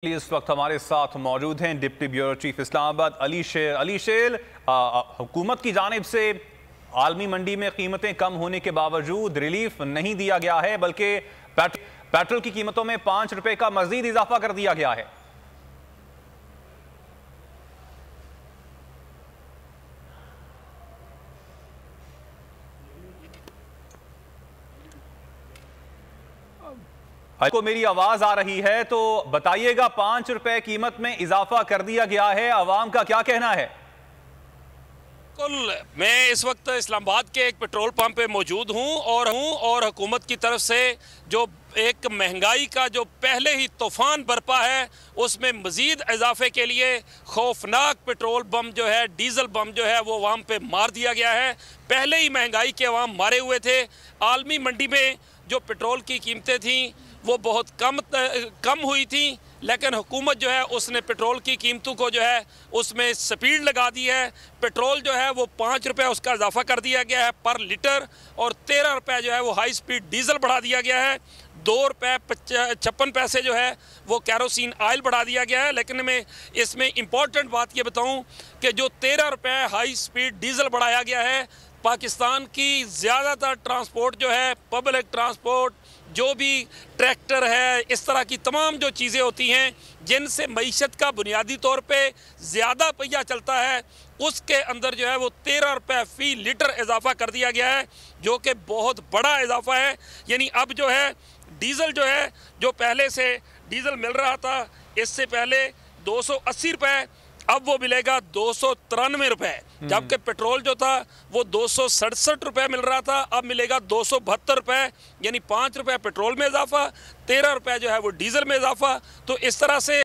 इस वक्त हमारे साथ मौजूद हैं deputy bureau chief Islamabad Ali शेर। हुकूमत की जानिब से आलमी मंडी में कीमतें कम होने के बावजूद रिलीफ नहीं दिया गया है, बल्कि पेट्रोल की कीमतों में 5 रुपए का मजीद इजाफा कर दिया गया है। को मेरी आवाज आ रही है तो बताइएगा, 5 रुपए कीमत में इजाफा कर दिया गया है, आवाम का क्या कहना है? मैं इस वक्त इस्लामाबाद के एक पेट्रोल पंप पे मौजूद हूं और हुकूमत की तरफ से जो एक महंगाई का जो पहले ही तूफान बरपा है उसमें मजीद इजाफे के लिए खौफनाक पेट्रोल बम जो है, डीजल बम जो है वो अवाम पे मार दिया गया है। पहले ही महंगाई के अवाम मारे हुए थे। आलमी मंडी में जो पेट्रोल की कीमतें थीं वो बहुत कम हुई थी, लेकिन हुकूमत जो है उसने पेट्रोल की कीमतों को जो है उसमें स्पीड लगा दी है। पेट्रोल जो है वो 5 रुपये उसका इजाफा कर दिया गया है पर लीटर, और 13 रुपये जो है वो हाई स्पीड डीजल बढ़ा दिया गया है। 2 रुपये 56 पैसे जो है वो कैरोसिन ऑयल बढ़ा दिया गया है। लेकिन मैं इसमें इम्पॉर्टेंट बात ये बताऊँ कि जो 13 रुपये हाई स्पीड डीजल बढ़ाया गया है, पाकिस्तान की ज़्यादातर ट्रांसपोर्ट जो है, पब्लिक ट्रांसपोर्ट, जो भी ट्रैक्टर है, इस तरह की तमाम जो चीज़ें होती हैं जिनसे मईशत का बुनियादी तौर पे ज़्यादा पहिया चलता है, उसके अंदर जो है वो 13 रुपये फ़ी लीटर इजाफा कर दिया गया है, जो कि बहुत बड़ा इजाफा है। यानी अब जो है डीज़ल जो है, जो पहले से डीज़ल मिल रहा था इससे पहले 280 रुपये, अब वो मिलेगा 293 रुपये, जबकि पेट्रोल जो था वो 267 रुपये मिल रहा था, अब मिलेगा 272 रुपये। यानी 5 रुपये पेट्रोल में इजाफा, 13 रुपये जो है वो डीजल में इजाफा। तो इस तरह से